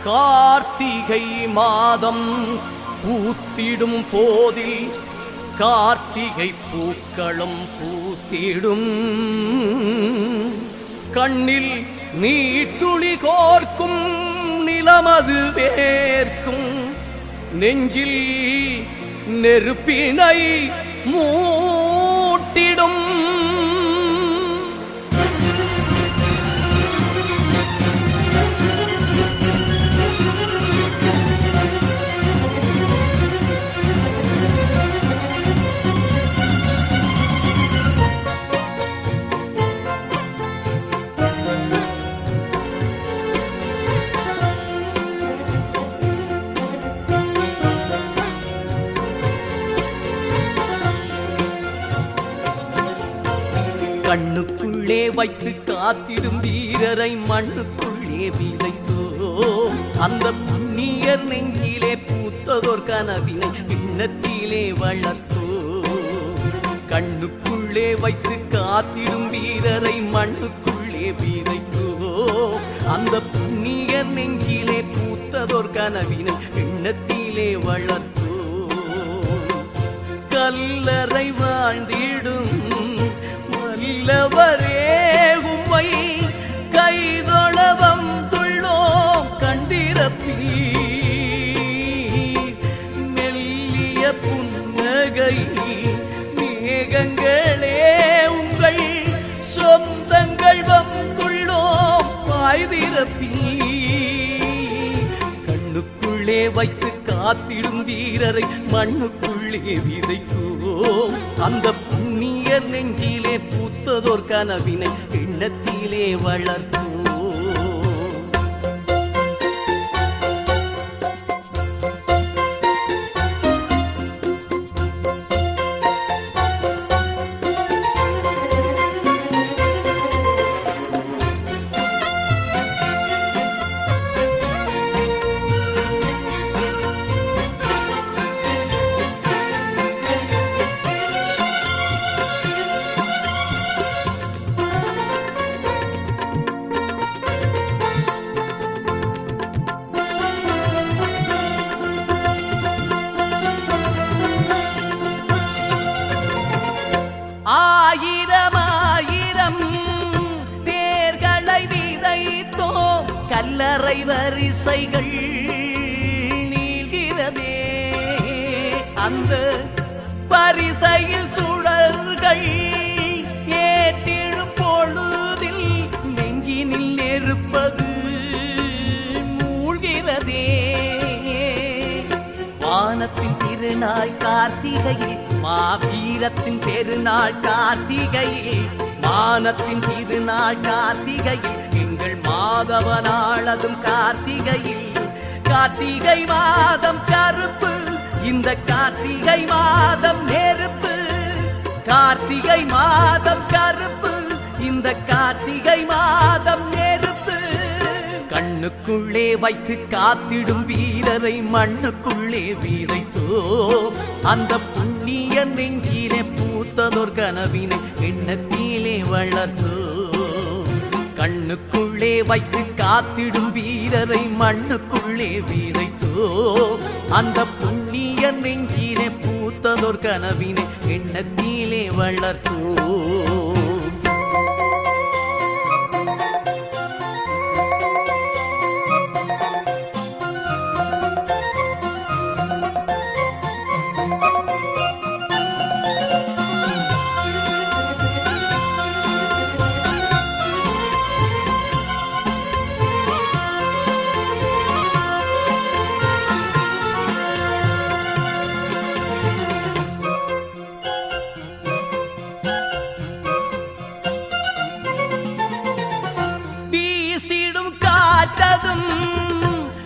கார்த்திகை மாதம் பூத்திடும் போதில் கார்த்திகை பூக்களும் பூத்திடும். கண்ணில் நீர்த்துளி கோர்க்கும் நிலமது வேர்க்கும். நெஞ்சில் நெருப்பினை மூட்டிடும். கண்ணுக்குள்ளே வைத்து காத்திடும் வீரரை மண்ணுக்குள்ளே விதைத்தோ. அந்த புண்ணியர் நெஞ்சிலே பூத்ததோர் கனவினை பின்னத்திலே வளர்த்தோ. கண்ணுக்குள்ளே வைத்து காத்திடும் வீரரை மண்ணுக்குள்ளே விதைத்தோ. அந்த புண்ணியர் நெஞ்சிலே பூத்ததோர் கனவினை பின்னத்திலே வளர்த்தோ. கல்லறை வாழ்ந்திடும் இல்லவரே உம்மை கைதொழவம் துள்ளோம் கண்டிரப்பீ. மெல்லிய புன்னகை மேகங்களே உங்கள் சொந்தங்கள் வந்துள்ளோம் வாய்திரப்பீ. கண்ணுக்குள்ளே வைத்து காத்திடும் வீரரை மண்ணுக்குள்ளே விதைத்தோம். அந்த புண்ணியர் நெஞ்சிலே பூத்ததோர் கனவினை எண்ணத்திலே வளர்த்தோம். கல்லறை வரிசைகள் நீள்கிறதே. அந்த பரிசையில் சுடர்கள் ஏற்றிடும் பொழுதில் நெஞ்சினில் நெருப்பது மூழ்கிறதே. வானத்தின் திருநாள் கார்த்திகையில் மாவீரத்தின் பெருநாள் கார்த்திகையில். வானத்தின் திருநாள் கார்த்திகையில் எங்கள் மாதவனாளதும் கார்த்திகையில். கார்த்திகை மாதம் கருப்பு இந்த கார்த்திகை மாதம் நெருப்பு. கார்த்திகை மாதம் கருப்பு இந்த கார்த்திகை மாதம் நெருப்பு. கண்ணுக்குள்ளே வைத்து காத்திடும் வீரரை மண்ணுக்குள்ளே விதைத்தோ. அந்த புண்ணிய நெஞ்சிலே பூத்ததோர் கனவினை எண்ணத்திலே வளர்த்தோ. கண்ணுக்குள்ளே வைத்து காத்திடும் வீரரை மண்ணுக்குள்ளே விதைத்தோ. அந்த புண்ணிய நெஞ்சிலே பூத்ததோர் கனவினை எண்ணத்திலே வளர்த்தோ.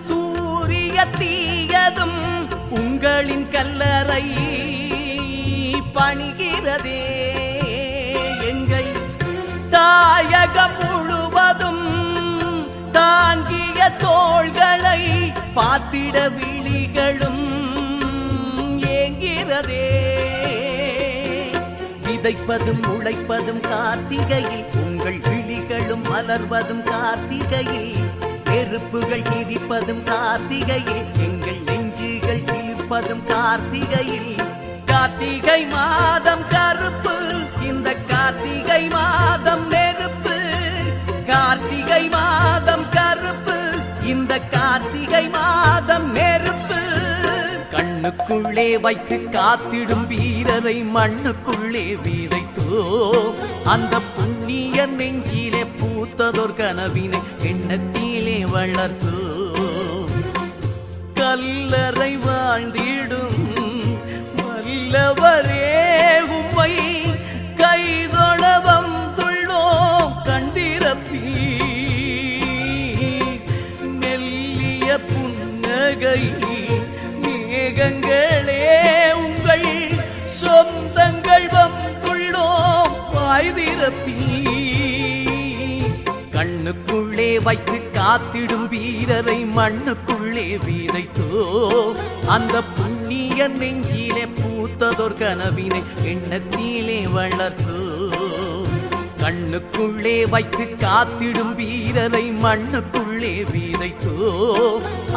சூரிய தீயதும் உங்களின் கல்லறை பணிகிறதே. எங்கள் தாயகம் முழுவதும் தாங்கிய தோள்களை பார்த்திட விழிகளும் ஏங்கிறதே. விதைப்பதும் உழைப்பதும் கார்த்திகையில், உங்கள் விழிகளும் மலர்வதும் கார்த்திகையில், நெருப்புகள் எரிப்பதும் கார்த்திகையில், எங்கள் நெஞ்சுகள் சிலிர்ப்பதும் கார்த்திகையில். கார்த்திகை மாதம் கருப்பு, இந்த கார்த்திகை மாதம் நெருப்பு. கார்த்திகை மாதம் கருப்பு, இந்த கார்த்திகை மாதம் நெருப்பு. கண்ணுக்குள்ளே வைத்து காத்திடும் வீரரை மண்ணுக்குள்ளே விதைத்தோ, அந்த புண்ணிய நெஞ்சிலே பூத்ததோர் கனவினை எண்ணத்திலே வளர்த்தோ. கல்லறை வாழ்ந்திடும் வல்லவரே உம்மை கைதொழ வந்துள்ளோம் கண்டிரப்பி. மெல்லிய புன்னகை மேகங்களே உங்கள் சொந்தங்கள் வந்துள்ளோம் வாய்திரப்பி. கண்ணுக்குள்ளே வைத்து காத்திடும் வீரரை மண்ணுக்குள்ளே விதைத்தோ, அந்த புண்ணிய நெஞ்சிலே பூத்ததோர் கனவினை எண்ணத்திலே வளர்த்தோ. கண்ணுக்குள்ளே வைத்து காத்திடும் வீரரை மண்ணுக்குள்ளே விதைத்தோ,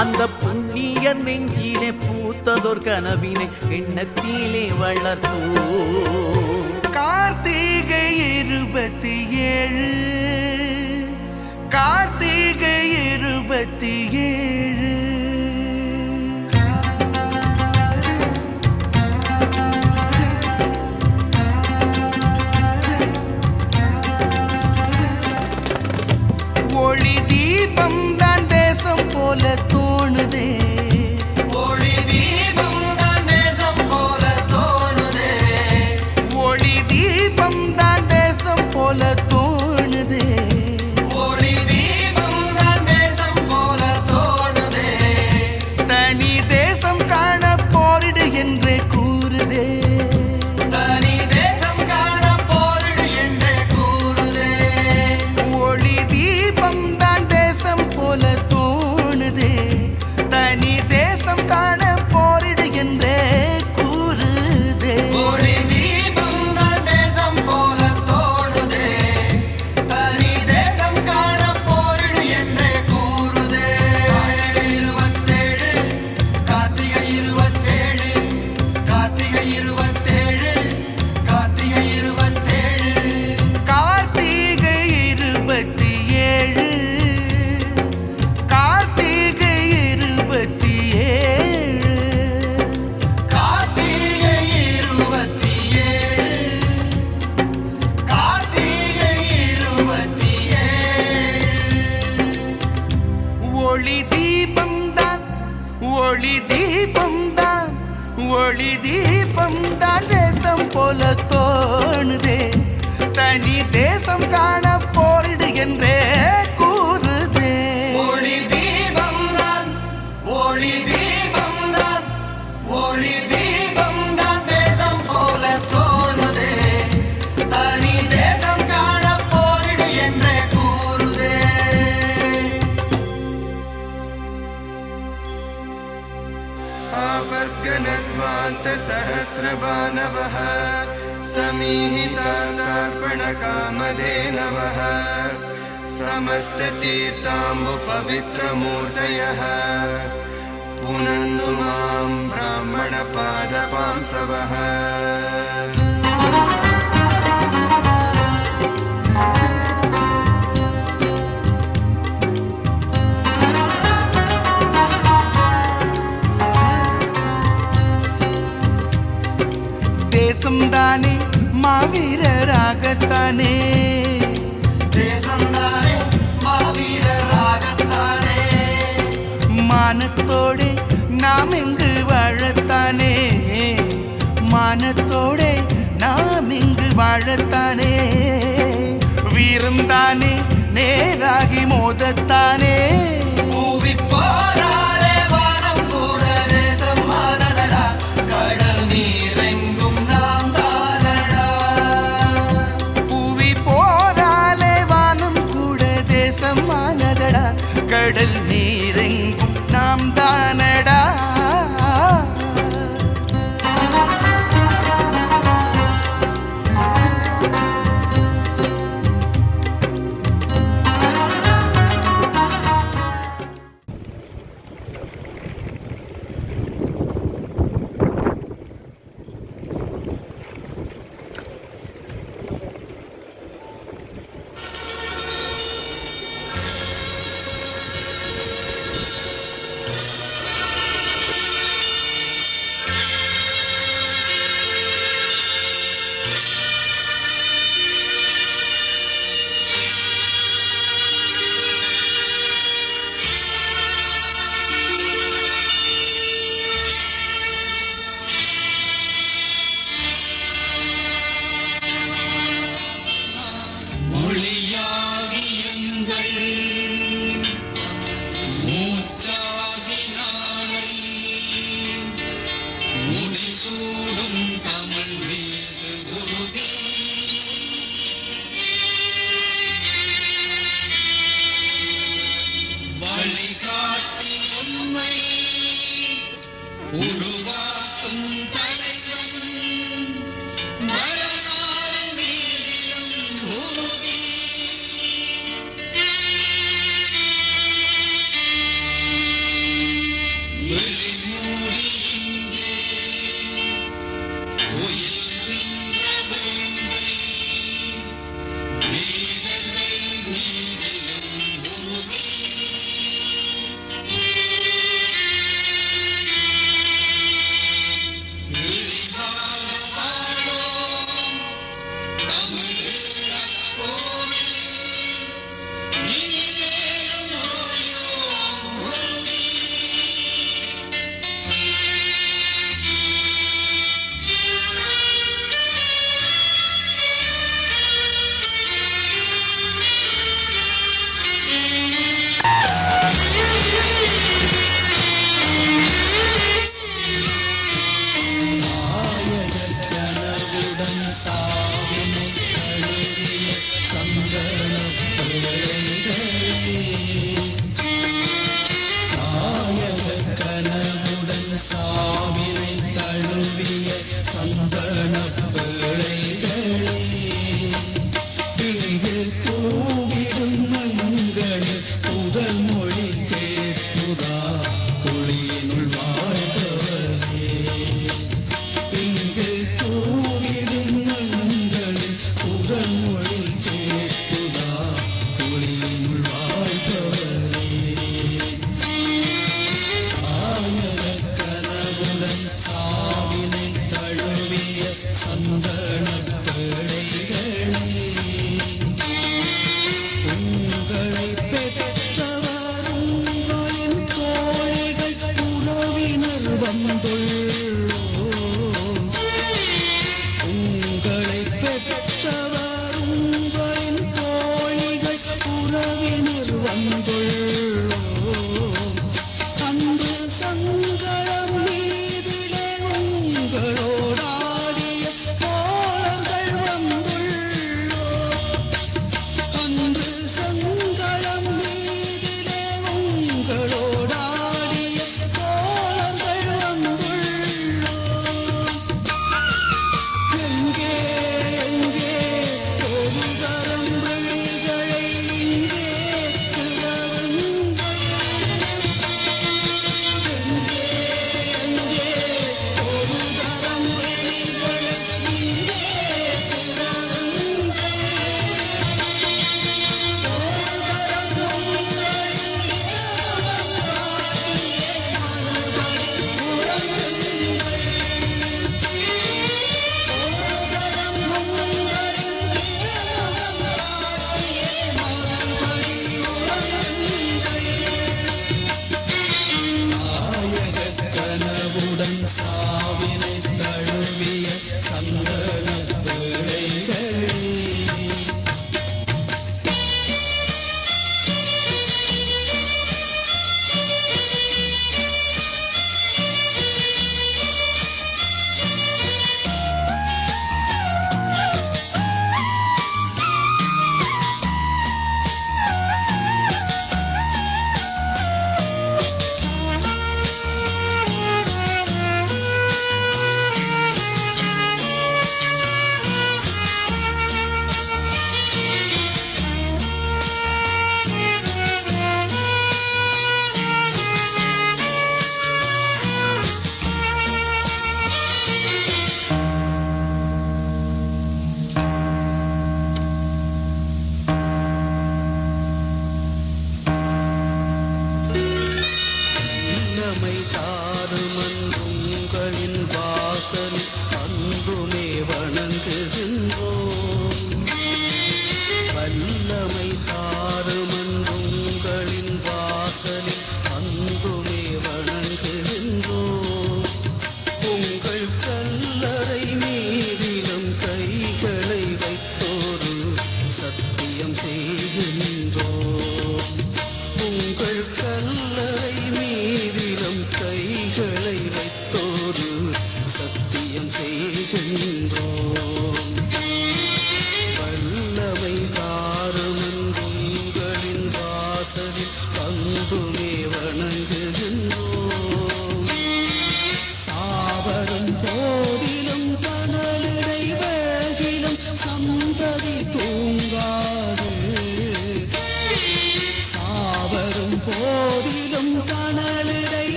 அந்த புண்ணிய நெஞ்சிலே பூத்ததோர் கனவினை எண்ணத்திலே வளர்த்தோ. கார்த்திகை 27, கார்த்திகை 27. ஒளி தீபம் தான் தேசம் போல தோணுதே, ஒளி தீபம் தான் தேசம் போல தோணுதே, ஒளி தீபம் தான் தேசம் போல தோணுதே, ஒளி தீபம் தான் தேசம் போல தோணுதே. தனி தேசம் காண போரிடு என்றே கூறுதே, தனி தேசம் காண போரிடு என்றே கூறுதே. ஒளி தீபம் தான் தேசம் போல தோணுதே, தனி தேசம் காண போரிடு என்றே கூறுதே. ஒளி தீபம் தான் தேசம் போல தோணுதே, தனி தேசம் காண போரிடு என்றே கூறுதே. கார்த்திகை 27, கார்த்திகை 27, கார்த்திகை 27, கார்த்திகை 27, கார்த்திகை 27, கார்த்திகை 27, கார்த்திகை 27. ஒளி தீபம் தான், ஒளி தீபம் தான், ஒளி தீபம் தான் தேசம் போல தோணுதே, தனி தேசம் காண போரிடு என்றே கூறுதே. ஒளி தீபம் தான், ஒளி தீபம் தான், ஒளி தீபம் தான் தேசம் போல தோணுதே, தனி தேசம் காண போரிடு என்றே கூறுதே. आवर्गनध्वान्त सहस्रबाणवः समीहितार्पणकामधेनवः समस्ततीर्थाम्बुपवित्रमूर्तयः पुनन्तु मां ब्राह्मणपादपांसवः. தேசம் தானே மாவீரராகத்தானே, தேசம் தானே மாவீரராகத்தானே, மானத்தோடே நாம் இங்கு வாழத்தானே, மானத்தோடே நாம் இங்கு வாழத்தானே. வீரம் தானே நேராகி மோதத்தானே, பூவி போராளே வானம் கூட தேசம் மானதடா, கடல் நீரெங்கும் நாம் தானடா. பூவி போராளே வானம் கூட தேசம் மானதடா, கடல் நீரெங்கும் நாம் தானடா.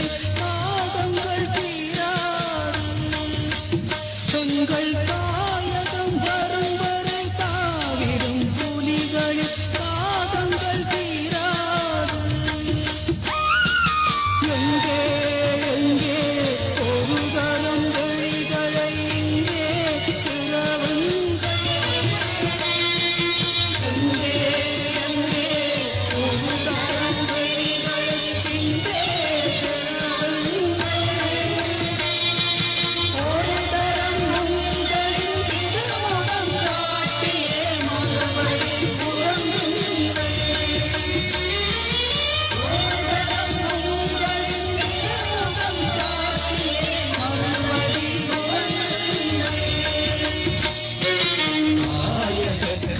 புலிகளின் தாகங்கள் தீராது. எங்கள் தாயகம் வரும் வரை தாவிடும் புலிகளின் தாகங்கள் தீராது. எங்கே எங்கே ஒரு தரம் வெளிகளை இங்கே திறவுங்கள். எங்கே எங்கே ஒரு தரம் வெளிகளை இங்கே திறவுங்கள். ஒரு தரம் உங்களின் திருமுகம் காட்டியே மறுபடி உறங்குங்கள்.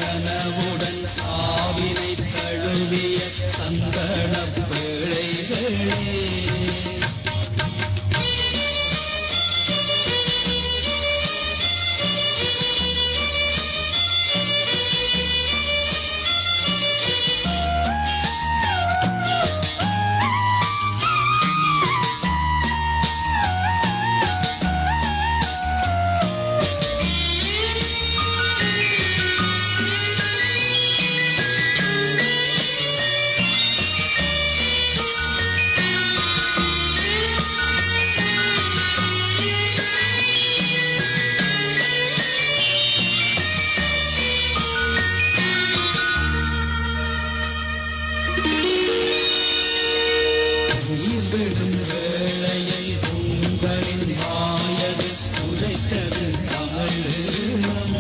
கனவுடன் சாவினை தழுவிய சந்தனப் பிள்ளைகளே. உயிர்விடும் வேளையில் உங்களின் வாயது உரைத்தது தமிழீழம்.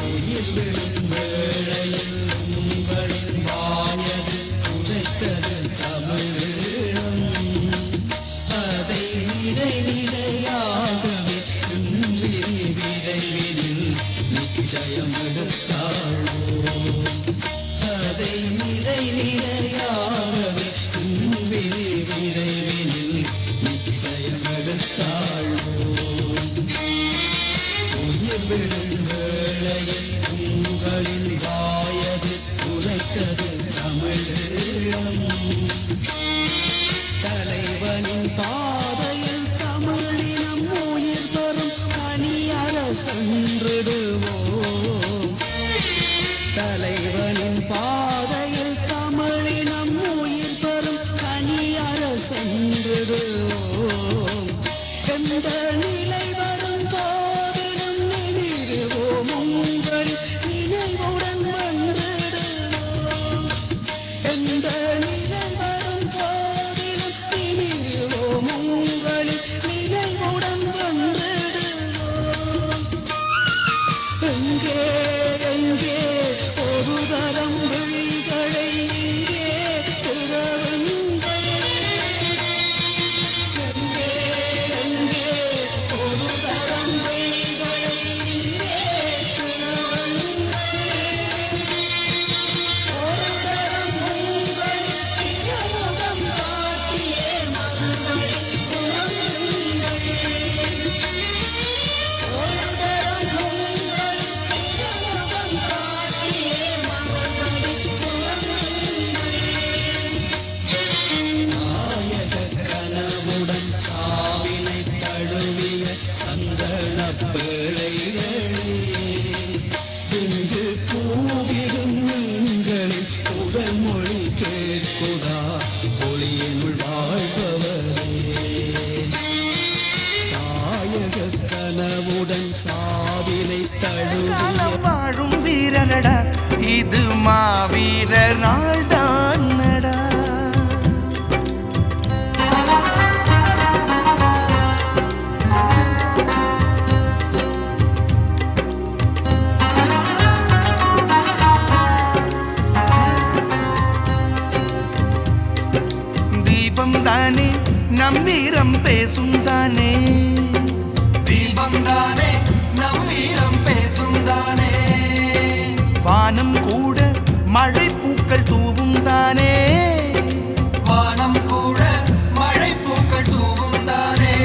உயிர்விடும் வேளையில் உங்களின் வாயது உரைத்தது தமிழீழம். அதை நிலையாகவே இன்றி விரைவில் நிச்சயம் எடுத்தாள்வோம். அதை நிலையாகவே இன்றி விரைவில் நிச்சயம் எடுத்தாள்வோம். உயிர்விடும் வேளையில் உங்களின் வாயது உரைத்தது தமிழீழம். தலைவனின் பாதையில் தமிழினம் உயிர் பெறும் தனியர சென்றிடுவோம். தலைவனின் பாதையில் தமிழினம் உயிர் பெறும் தனியர சென்றிடுவோம். எந்த நிலை வரும் போதிலும் நிமிருவோம் உங்களின் நினைவுடன் வென்றிடுவோம். எந்த நிலை வரும் போதிலும் நிமிருவோம் உங்களின் நினைவுடன் வென்றிடுவோம். எங்கே எங்கே ஒரு தரம் விழிகளை இங்கே திறவுங்கள். எங்கே எங்கே ஒரு தரம் விழிகளை இங்கே திறவுங்கள். ஒரு தரம் உங்களின் திருமுகம் காட்டியே மறுபடி உறங்குங்கள். ஒரு தரம் உங்களின் திருமுகம் காட்டியே மறுபடி உறங்குங்கள். நாயக கனவுடன் சாவினை தழுவிய சந்தனப் பிள்ளைகளே. இங்கு கூவிடும் எங்களின் குரல் மொழி கேட்குதா ஒளியினுள் வாழ்பவரே. நாயக கனவுடன் சாவினை தழுவிய வாழும் வீரனடா இது மாவீரர் நாள்தான் நடா. தீபம் தானே நம் வீரம் பேசும் தானே. தீபம் தானே நம் வீரம் பேசும் தானே. வானம் கூட மழை பூக்கள் தூவும் தானே. வானம் கூட மழை பூக்கள் தூவும் தானே.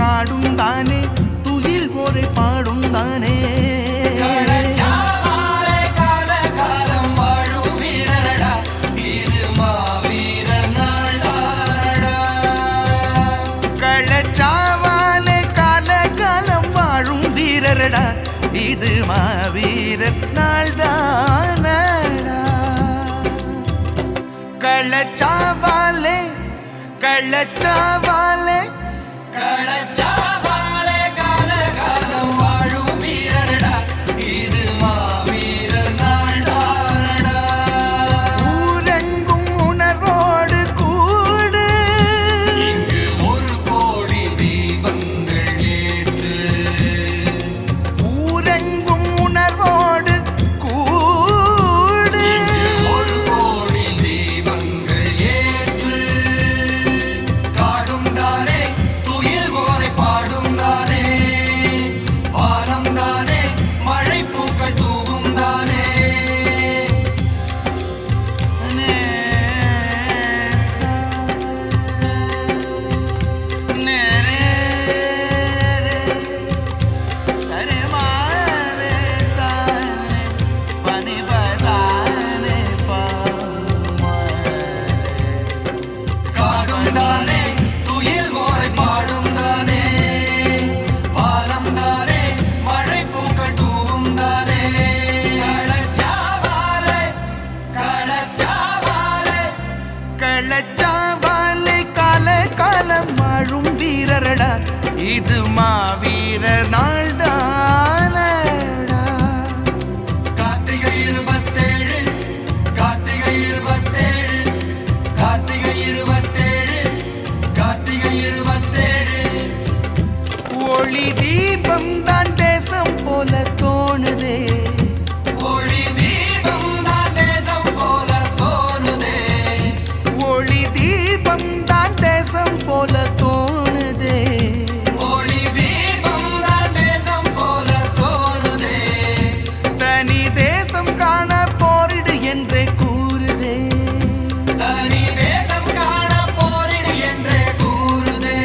காடும் தானே துயில் போரை பாடும் தானே. காலகாலம் வாழும் வீரனடா இது மாவீரர் நாள். வீரரடா இது மாவீரர் நாள்தானடா கள்ளச்சாவாலே கள்ளச்சாவாலே கள்ளச்சாவாலே காலகாலம் வாழும் வீரரடா இது மாவீரர் நாள்தானடா ஊரெங்கும் உணர்வோடு கூடு இங்கு 1 கோடி தீபங்கள் ஏற்று ஊரெங்கும் உணர்வோடு கூடு இங்கு 1 கோடி தீபங்கள் ஏற்று காடும் தானே துயில் ஓரை பாடும் தானே வானம் தானே மழை பூக்கள் தூவும் தானே நேசா நேரே சரே மாரே சானே பனி பசானே காடும் தானே துயில் ஓரை பாடும் தானே வானம் தானே மழை பூக்கள் தூவும் தானே கள்ளச்சாவாலே கள்ளச்சாவாலே கள்ளச்சாவாலே கால காலம் வாழும் வீரரடா இது மாவீரர் நாள்தானடா கார்த்திகை 27 கார்த்திகை 27 கார்த்திகை 27 கார்த்திகை 27 ஒளி தீபம் தான் தேசம் போல தோணுதே ஒளி தீபம் தான் தேசம் போல தோணுதே ஒளி தீபம் தான் தேசம் போல தோணுதே ஒளி தீபம் தான் தேசம் போல தோணுதே தனி தேசம் காண போரிடு என்றே கூறுதே தனி தேசம் காண போரிடு என்றே கூறுதே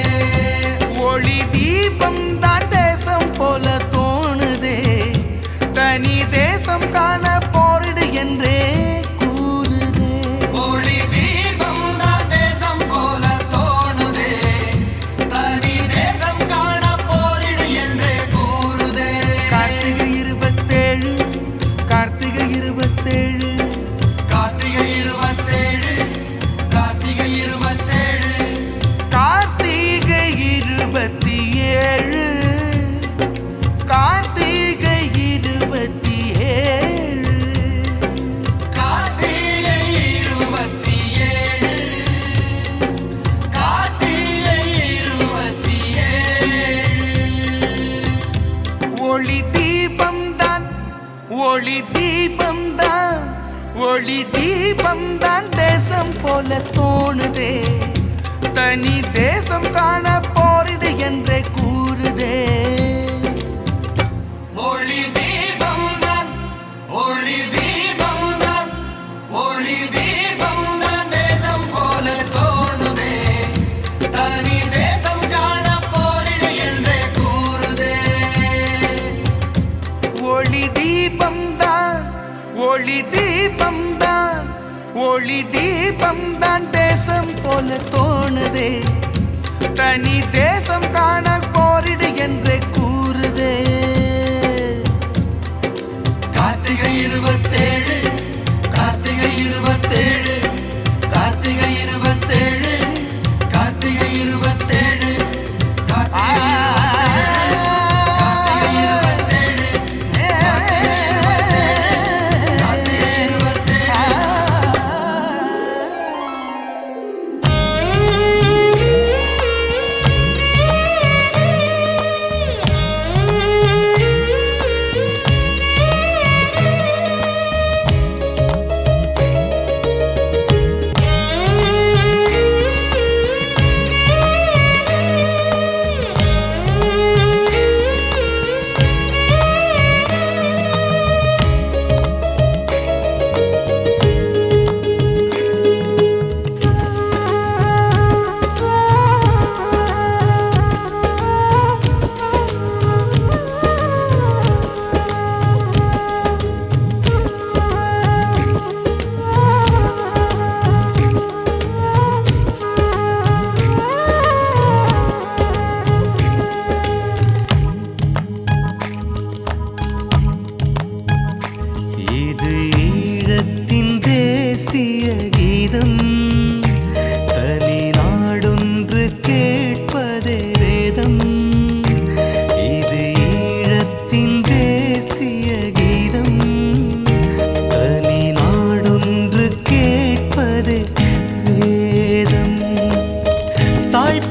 ஒளி தீபம் தான் தேசம் போல தோணுதே தனி தேசம் காண போரிடு என்றே கூறுதே ஒளி தீபம் தான் தேசம் போல தோணுதே தனி தேசம் காண போரிடு என்றே கூறுதே கார்த்திகை 27 கார்த்திகை 27 கார்த்திகை 27 கார்த்திகை 27 கார்த்திகை 27 கார்த்திகை 27 கார்த்திகை 27 கார்த்திகை 27 ஒளி தீபம் தான் ஒளி தீபம் தான் ஒளி தீபம் தான் தேசம் போல தோணுதே தனி தேசம் காண போரிடு என்றே கூறுதே ஒளி தீபம் தான் ஒளி தீபம் தான் ஒளி தீபம் தான் தேசம் போல தோணுதே தனி தேசம் காண போரிடு என்றே கூறுதே ஒளி தீபம் தான் ஒளி தீபம் தான் ஒளி தீபம் தான் தேசம் போல தோணுதே தனி தேசம் காண போரிடு என்றே கூறுதே கார்த்திகை 27 கார்த்திகை 27 கார்த்திகை 27 கார்த்திகை 27 கார்த்திகை 27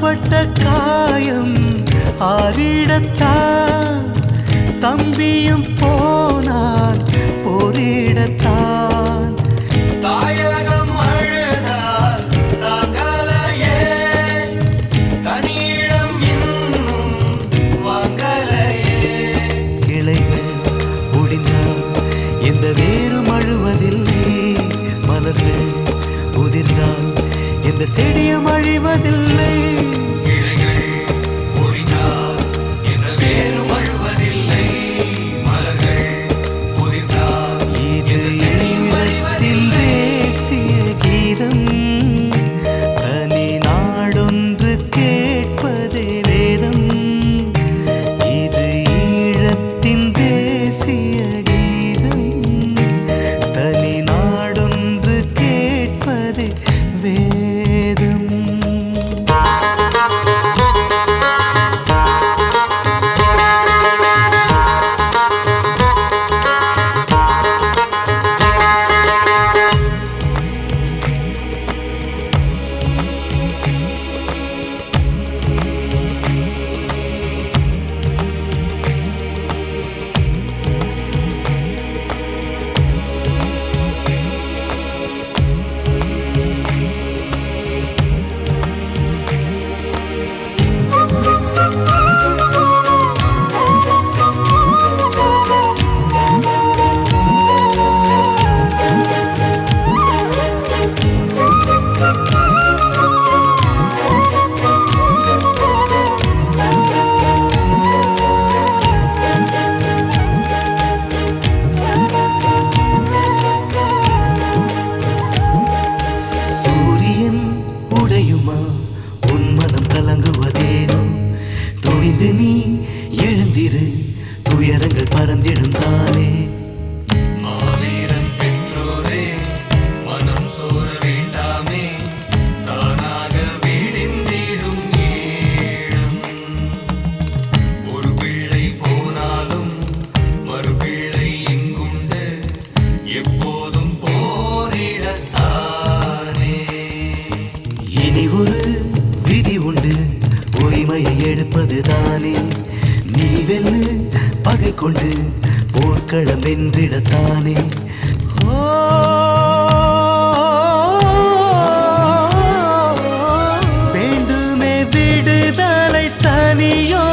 பட்ட காயம் ஆறிடத்தான் தம்பியும் போனான் போரிடத்தான். தாயகம் அழுதால் தாங்கலையே, தனியிடம் இன்னும் வாங்கலையே. கிளைகள் ஒடிந்தால் எந்த வேரும் அழுவதில்லை, மலர்கள் உதிர்ந்தால் எந்த செடியும் அழிவதில்லை. கிளைகள் ஒடிந்தால் எந்த வேரும் அழுவதில்லை, மலர்கள் உதிர்ந்தால் இது ஈழத்தின் தேசிய கீதம், தனி நாடொன்று கேட்பதே வேதம். இது ஈழத்தின் தேசிய கீதம், தனி நாடொன்று கேட்பதே வேதம். சூரியன் உடையுமா உன் மனம் கலங்குவதேனோ, துணிந்து நீ எழுந்திரு துயரங்கள் பறந்திடும் தானே. மாவீரன் பெற்றோரே மனம் சோர வேண்டாமே, தானாக வீடிந்திடும் ஈழம். ஒரு பிள்ளை போனாலும் மறு பிள்ளை இங்குண்டு, எப்போதும் போரிடத்தானே. இனி ஒரு விதி உண்டு, உரிமையை எடுப்பது தானே. நீ வெல்லு பகை கொண்டு போர்க்களம் வென்றிடத்தானே. ஓ, வேண்டுமே விடுதலை தனியோ